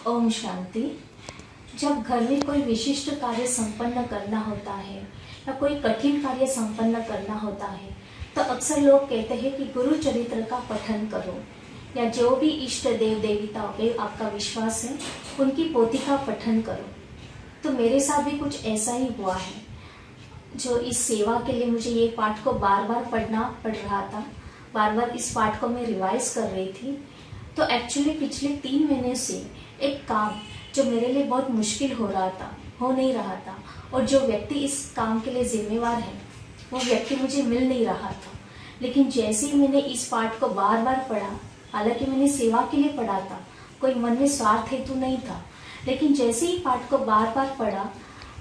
ओम शांति। जब घर में कोई विशिष्ट कार्य संपन्न करना होता है या कोई कठिन कार्य संपन्न करना होता है तो अक्सर लोग कहते हैं कि गुरु चरित्र का पठन करो या जो भी इष्ट देव देवताओं पे आपका विश्वास है उनकी पोथी का पठन करो। तो मेरे साथ भी कुछ ऐसा ही हुआ है। जो इस सेवा के लिए मुझे ये पाठ को बार बार पढ़ना पड़ रहा था, बार बार इस पाठ को मैं रिवाइज कर रही थी। तो एक्चुअली पिछले 3 महीने से एक काम जो मेरे लिए बहुत मुश्किल हो नहीं रहा था, और जो व्यक्ति इस काम के लिए जिम्मेवार है वो व्यक्ति मुझे मिल नहीं रहा था। लेकिन जैसे ही मैंने इस पाठ को बार बार पढ़ा, हालांकि मैंने सेवा के लिए पढ़ा था, कोई मन में स्वार्थ हेतु नहीं था, लेकिन जैसे ही पाठ को बार बार पढ़ा,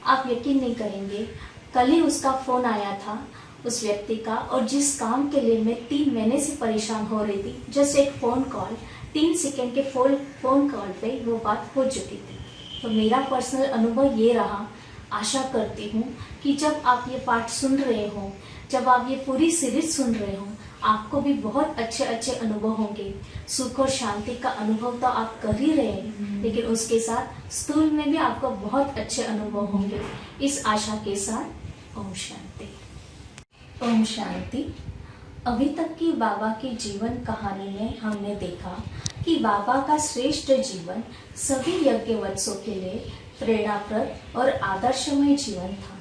आप यकीन नहीं करेंगे, कल ही उसका फोन आया था उस व्यक्ति का, और जिस काम के लिए मैं 3 महीने से परेशान हो रही थी, जस्ट एक फ़ोन कॉल, 3 सेकेंड के फ़ोन कॉल पे वो बात हो चुकी थी। तो मेरा पर्सनल अनुभव ये रहा। आशा करती हूँ कि जब आप ये पाठ सुन रहे हो, जब आप ये पूरी सीरीज सुन रहे हो, आपको भी बहुत अच्छे अच्छे अनुभव होंगे। सुख और शांति का अनुभव तो आप कर ही रहे हैं, लेकिन उसके साथ स्थूल में भी आपको बहुत अच्छे अनुभव होंगे। इस आशा के साथ ओम शांति। ओम शांति। अभी तक की बाबा की जीवन कहानी में हमने देखा कि बाबा का श्रेष्ठ जीवन सभी यज्ञवत्सों के लिए प्रेरणाप्रद और आदर्शमय जीवन था।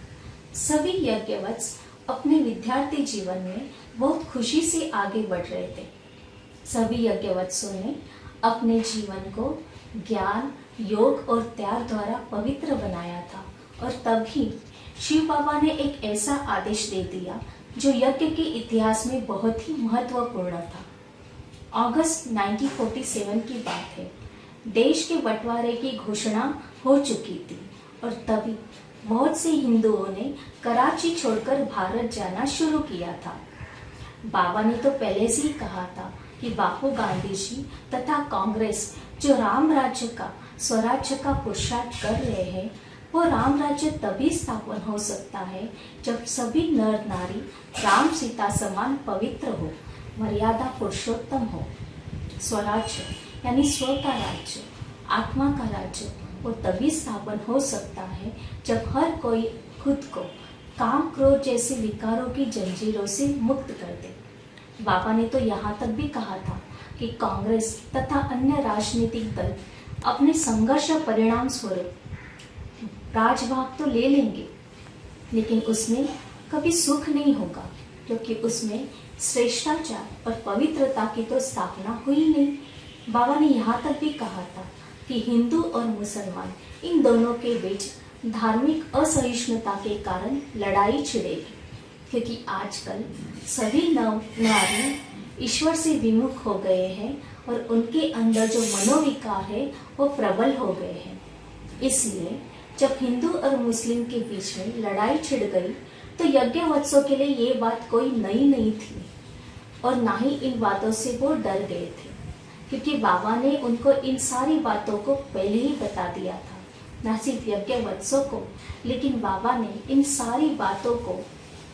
सभी यज्ञवत्स अपने विद्यार्थी जीवन में बहुत खुशी से आगे बढ़ रहे थे। सभी यज्ञवत्सों ने अपने जीवन को ज्ञान, योग और त्याग द्वारा पवित्र बनाया था, और तभी शिव बाबा ने एक ऐसा आदेश दे दिया जो यज्ञ के इतिहास में बहुत ही महत्वपूर्ण था। अगस्त 1947 की बात है। देश के बंटवारे की घोषणा हो चुकी थी, और तभी बहुत से हिंदुओं ने कराची छोड़कर भारत जाना शुरू किया था। बाबा ने तो पहले से ही कहा था कि बापू गांधी जी तथा कांग्रेस जो राम राज्य का, स्वराज्य का पुरुषार्थ कर रहे हैं, वो राम राज्य तभी स्थापन हो सकता है जब सभी नर नारी राम सीता समान पवित्र हो, मर्यादा पुरुषोत्तम हो। स्वराज्य यानी स्व का राज्य, आत्मा का राज्य, वो तभी स्थापन हो सकता है जब हर कोई खुद को काम, क्रोध जैसे विकारों की जंजीरों से मुक्त कर दे। बाबा ने तो यहाँ तक भी कहा था कि कांग्रेस तथा अन्य राजनीतिक दल अपने संघर्ष परिणाम स्वरूप राजभाग तो ले लेंगे, लेकिन उसमें कभी सुख नहीं होगा, क्योंकि उसमें श्रेष्ठाचार और पवित्रता की तो स्थापना हुई नहीं। बाबा ने यहाँ तक भी कहा था कि हिंदू और मुसलमान इन दोनों के बीच धार्मिक असहिष्णुता के कारण लड़ाई छिड़ेगी, क्योंकि आजकल सभी नारी ईश्वर से विमुख हो गए हैं और उनके अंदर जो मनोविकार है वो प्रबल हो गए हैं। इसलिए जब हिंदू और मुस्लिम के बीच में लड़ाई छिड़ गई तो यज्ञवत्सों के लिए ये बात कोई नई नहीं थी, और ना ही इन बातों से वो डर गए थे, क्योंकि बाबा ने उनको इन सारी बातों को पहले ही बता दिया था। न सिर्फ यज्ञवत्सों को, लेकिन बाबा ने इन सारी बातों को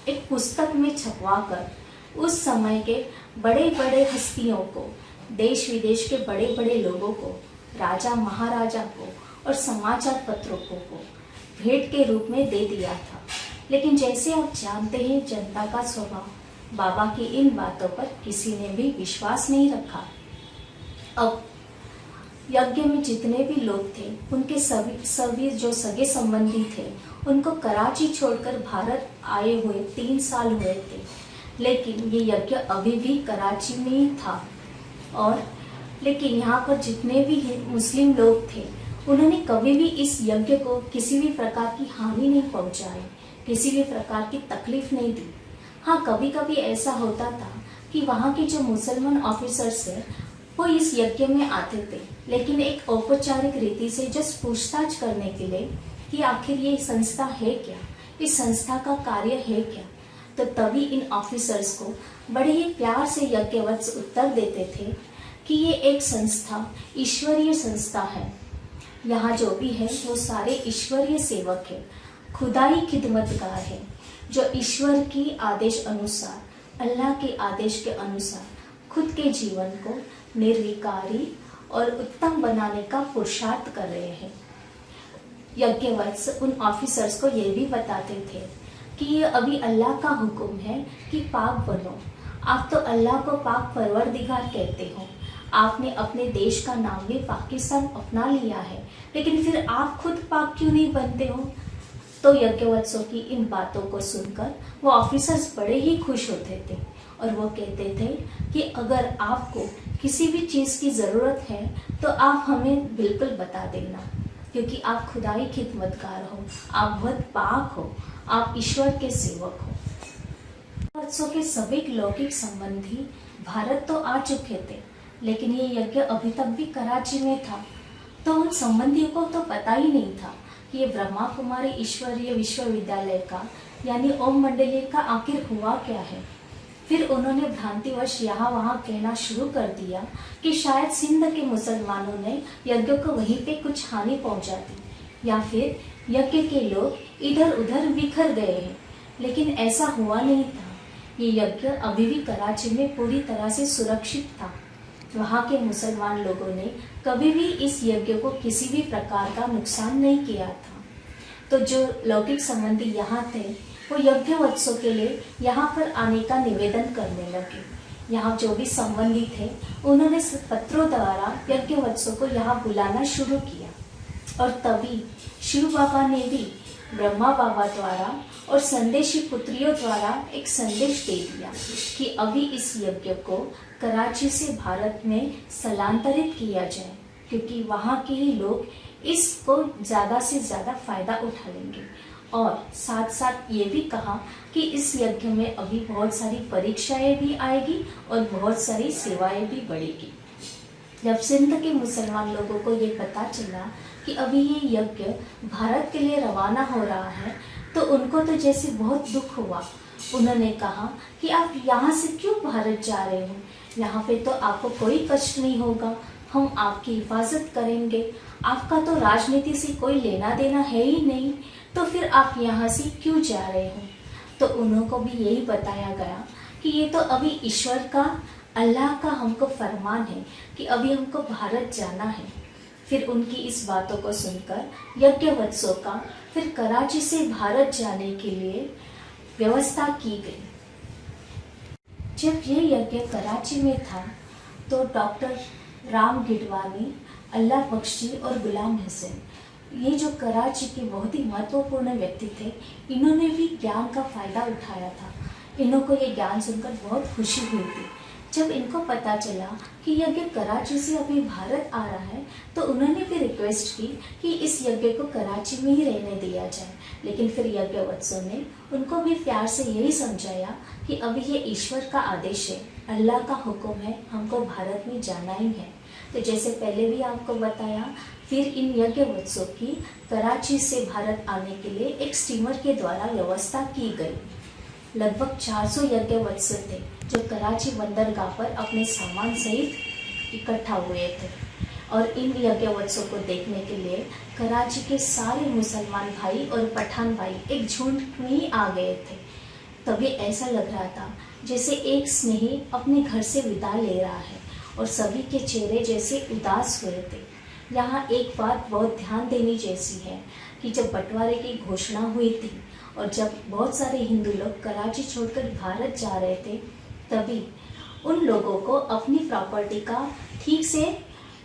एक पुस्तक में छपवाकर उस समय के बड़े बड़े हस्तियों को, देश विदेश के बड़े बड़े लोगों को, राजा महाराजा को और समाचार पत्रों को भेंट के रूप में दे दिया था। लेकिन जैसे आप जानते हैं, जनता का स्वभाव, बाबा की इन बातों पर किसी ने भी विश्वास नहीं रखा। अब यज्ञ में जितने भी लोग थे, उनके सभी जो सगे संबंधी थे, उनको कराची छोड़कर भारत आए हुए 3 साल हुए थे, लेकिन ये यज्ञ अभी भी कराची में ही था। और लेकिन यहाँ पर जितने भी मुस्लिम लोग थे, उन्होंने कभी भी इस यज्ञ को किसी भी प्रकार की हानि नहीं पहुंचाई, किसी भी प्रकार की तकलीफ नहीं दी। हाँ, कभी कभी ऐसा होता था कि वहाँ के जो मुसलमान ऑफिसर्स थे वो इस यज्ञ में आते थे, लेकिन एक औपचारिक रीति से जस्ट पूछताछ करने के लिए कि आखिर ये संस्था है क्या, इस संस्था का कार्य है क्या। तो तभी इन ऑफिसर्स को बड़े ही प्यार से यज्ञवत्स उत्तर देते थे कि ये एक संस्था ईश्वरीय संस्था है। यहाँ जो भी है वो सारे ईश्वरीय सेवक है, खुदाई खिदमतगार है, जो ईश्वर की आदेश अनुसार, अल्लाह के आदेश के अनुसार खुद के जीवन को निर्विकारी और उत्तम बनाने का पुरुषार्थ कर रहे हैं। यज्ञवत्स उन ऑफिसर्स को ये भी बताते थे कि ये अभी अल्लाह का हुक्म है कि पाक बनो। आप तो अल्लाह को पाक परवरदिगार कहते हो, आपने अपने देश का नाम भी पाकिस्तान अपना लिया है, लेकिन फिर आप खुद पाक क्यों नहीं बनते हो? तो यज्ञवत्सों की इन बातों को सुनकर वो ऑफिसर्स बड़े ही खुश होते थे और वो कहते थे कि अगर आपको किसी भी चीज़ की ज़रूरत है तो आप हमें बिल्कुल बता देना, क्योंकि आप खुदाई खिदमतगार हो, आप बहुत पाक हो, आप ईश्वर के सेवक हो। वत्सों के सभी लौकिक संबंधी भारत तो आ चुके थे, लेकिन ये यज्ञ अभी तक भी कराची में था। तो उन संबंधियों को तो पता ही नहीं था कि ये ब्रह्मा कुमारी ईश्वरीय विश्वविद्यालय का यानी ओम मंडलीय का आखिर हुआ क्या है। फिर उन्होंने भ्रांतिवश यहाँ वहाँ कहना शुरू कर दिया कि शायद सिंध के मुसलमानों ने यज्ञ को वहीं पे कुछ हानि पहुंचा दी या फिर यज्ञ के लोग इधर उधर बिखर गए हैं, लेकिन ऐसा हुआ नहीं था। ये यज्ञ अभी भी कराची में पूरी तरह से सुरक्षित था। वहाँ के मुसलमान लोगों ने कभी भी इस यज्ञ को किसी भी प्रकार का नुकसान नहीं किया था। तो जो लौकिक संबंधी यहाँ थे वो यज्ञवत्सों के लिए यहाँ पर आने का निवेदन करने लगे। यहाँ जो भी संबंधी थे उन्होंने पत्रों द्वारा यज्ञवत्सों को यहाँ बुलाना शुरू किया और तभी शिव बाबा ने भी ब्रह्मा बाबा द्वारा और संदेशी पुत्रियों द्वारा एक संदेश दे दिया कि अभी इस यज्ञ को कराची से भारत में स्थलांतरित किया जाए, क्योंकि वहाँ के ही लोग इसको ज़्यादा से ज़्यादा फायदा उठा लेंगे। और साथ साथ ये भी कहा कि इस यज्ञ में अभी बहुत सारी परीक्षाएं भी आएगी और बहुत सारी सेवाएं भी बढ़ेगी। जब सिंध के मुसलमान लोगों को ये पता चला कि अभी ये यज्ञ भारत के लिए रवाना हो रहा है तो उनको तो जैसे बहुत दुख हुआ। उन्होंने कहा कि आप यहाँ से क्यों भारत जा रहे हो, यहाँ पे तो आपको कोई कष्ट नहीं होगा, हम आपकी हिफाजत करेंगे, आपका तो राजनीति से कोई लेना देना है ही नहीं, तो फिर आप यहाँ से क्यों जा रहे हो। तो उनको भी यही बताया गया कि ये तो अभी ईश्वर का, अल्लाह का हमको फरमान है कि अभी हमको भारत जाना है। फिर उनकी इस बातों को सुनकर यज्ञवत्सों का फिर कराची से भारत जाने के लिए व्यवस्था की गई। जब ये यज्ञ कराची में था तो डॉक्टर राम गिडवानी, अल्लाह बख्शी और गुलाम हसन, ये जो कराची के बहुत ही महत्वपूर्ण व्यक्ति थे, इन्होंने भी ज्ञान का फायदा उठाया था। इन्हों को ये ज्ञान सुनकर बहुत खुशी हुई थी। जब इनको पता चला कि यज्ञ कराची से अभी भारत आ रहा है तो उन्होंने भी रिक्वेस्ट की कि इस यज्ञ को कराची में ही रहने दिया जाए, लेकिन फिर यज्ञवत्सों ने उनको भी प्यार से यही समझाया कि अभी ये ईश्वर का आदेश है, अल्लाह का हुक्म है, हमको भारत में जाना ही है। तो जैसे पहले भी आपको बताया, फिर इन यज्ञवत्सों की कराची से भारत आने के लिए एक स्टीमर के द्वारा व्यवस्था की गई। लगभग 400 यज्ञवत्स थे जो कराची बंदरगाह पर अपने सामान सहित इकट्ठा हुए थे और इन यज्ञवत्सों को देखने के लिए कराची के सारे मुसलमान भाई और पठान भाई एक झुंड में ही आ गए थे। तभी ऐसा लग रहा था जैसे एक स्नेही अपने घर से विदा ले रहा है और सभी के चेहरे जैसे उदास हुए थे। यहाँ एक बात बहुत ध्यान देनी जैसी है कि जब बंटवारे की घोषणा हुई थी और जब बहुत सारे हिंदू लोग कराची छोड़कर भारत जा रहे थे, तभी उन लोगों को अपनी प्रॉपर्टी का ठीक से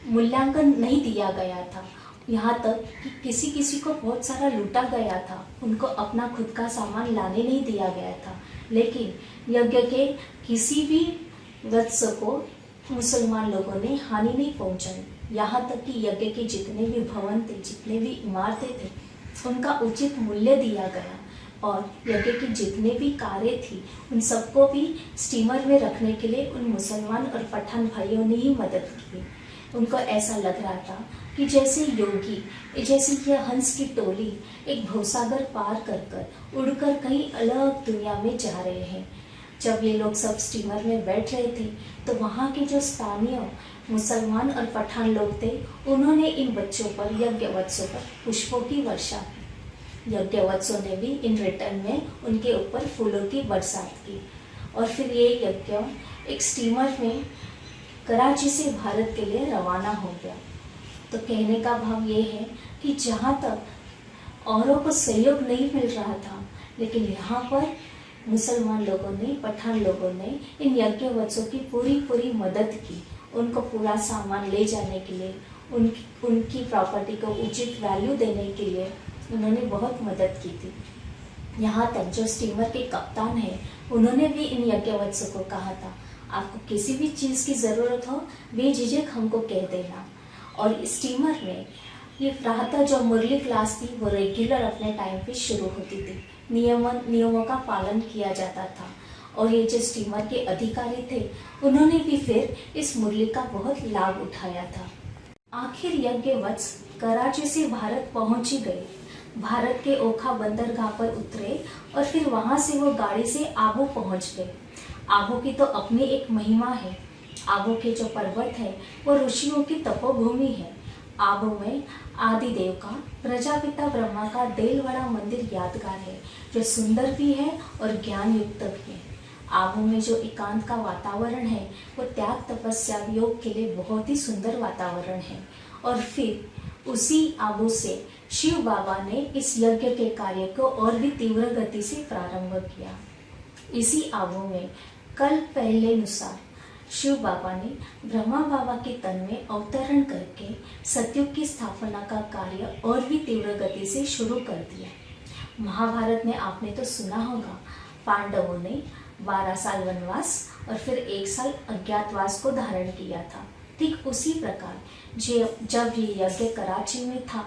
मूल्यांकन नहीं दिया गया था। यहाँ तक कि किसी किसी को बहुत सारा लूटा गया था, उनको अपना खुद का सामान लाने नहीं दिया गया था। लेकिन यज्ञ के किसी भी वत्स को मुसलमान लोगों ने हानि नहीं पहुंचाई। यहाँ तक कि यज्ञ के जितने भी भवन थे, जितने भी इमारतें थे, उनका उचित मूल्य दिया गया और यज्ञ की जितने भी कारें थी उन सबको भी स्टीमर में रखने के लिए उन मुसलमान और पठान भाइयों ने ही मदद की। उनको ऐसा लग रहा था कि जैसे योगी, जैसे यह हंस की टोली एक भवसागर पार कर उड़कर कहीं अलग दुनिया में जा रहे हैं। जब ये लोग सब स्टीमर में बैठ रहे थे तो वहाँ के जो स्थानीय मुसलमान और पठान लोग थे, उन्होंने इन बच्चों पर, यज्ञवत्सों पर पुष्पों की वर्षा की। यज्ञवत्सों ने भी इन रिटर्न में उनके ऊपर फूलों की बरसात की और फिर ये यज्ञ एक स्टीमर में कराची से भारत के लिए रवाना हो गया। तो कहने का भाव ये है कि जहाँ तक औरों को सहयोग नहीं मिल रहा था, लेकिन यहाँ पर मुसलमान लोगों ने, पठान लोगों ने इन यज्ञवत्सों की पूरी मदद की। उनको पूरा सामान ले जाने के लिए, उनकी प्रॉपर्टी को उचित वैल्यू देने के लिए उन्होंने बहुत मदद की थी। यहाँ तक जो स्टीमर के कप्तान हैं, उन्होंने भी इन यज्ञवत्सों को कहा था, आपको किसी भी चीज़ की ज़रूरत हो बेझिझक हमको कह देना। और स्टीमर में ये प्रातः जो मुरली क्लास थी वो रेगुलर अपने टाइम पे शुरू होती थी। नियमों का पालन किया जाता था। और ये जो स्टीमर के अधिकारी थे, उन्होंने भी फिर इस मुरली का बहुत लाभ उठाया था। आखिर यज्ञवत्स कराची से भारत पहुंच ही गए। भारत के ओखा बंदरगाह पर उतरे और फिर वहां से वो गाड़ी से आबू पहुंच गए। आबू की तो अपनी एक महिमा है। आबू के जो पर्वत है वो ऋषियों की तपोभूमि है। आबू में आदिदेव का, प्रजापिता ब्रह्मा का देलवाड़ा मंदिर यादगार है, जो सुंदर भी है और ज्ञान युक्त भी है। आबू में जो एकांत का वातावरण है वो त्याग, तपस्या, योग के लिए बहुत ही सुंदर वातावरण है। और फिर उसी आबू से शिव बाबा ने इस यज्ञ के कार्य को और भी तीव्र गति से प्रारंभ किया। इसी आबू में कल पहले अनुसार शिव बाबा ने ब्रह्मा बाबा के तन में अवतरण करके सतयुग की स्थापना का कार्य और भी तीव्र गति से शुरू कर दिया। महाभारत में आपने तो सुना होगा, पांडवों ने 12 साल वनवास और फिर 1 साल अज्ञातवास को धारण किया था। ठीक उसी प्रकार जब ये यज्ञ कराची में था,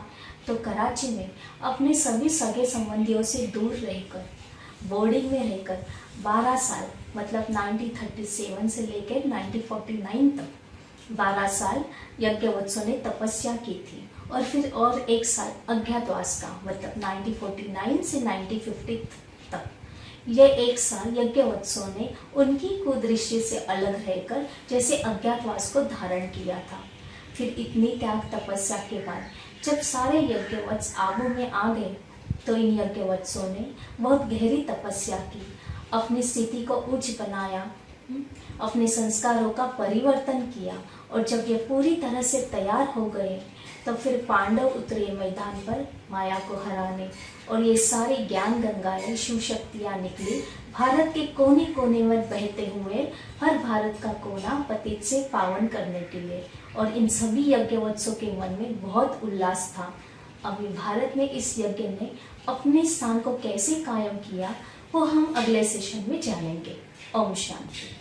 तो कराची में अपने सभी सगे संबंधियों से दूर रहकर, बोर्डिंग में रहकर 12 साल मतलब 1937 से लेकर 1949 तक 12 साल यज्ञवत्सों ने तपस्या की थी। और फिर और 1 साल अज्ञातवास का मतलब 1949 से 1950 तक ये 1 साल यज्ञवत्सों ने उनकी कुदृष्टि से अलग रहकर जैसे अज्ञातवास को धारण किया था। फिर इतनी त्याग तपस्या के बाद जब सारे यज्ञवत्स आबू में आ गए, तो इन यज्ञवत्सों ने बहुत गहरी तपस्या की, अपनी स्थिति को उच्च बनाया, अपने संस्कारों का परिवर्तन किया। और जब ये पूरी तरह से तैयार हो गए, तब फिर पांडव उतरे मैदान पर माया को हराने। और ये सारी ज्ञान गंगाएं, शिव शक्तियाँ निकली भारत के कोने कोने में बहते हुए, हर भारत का कोना पतित से पावन करने के लिए। और इन सभी यज्ञवत्सों के मन में बहुत उल्लास था। अभी भारत में इस यज्ञ ने अपने स्थान को कैसे कायम किया, वो हम अगले सेशन में जानेंगे। ओम शांति।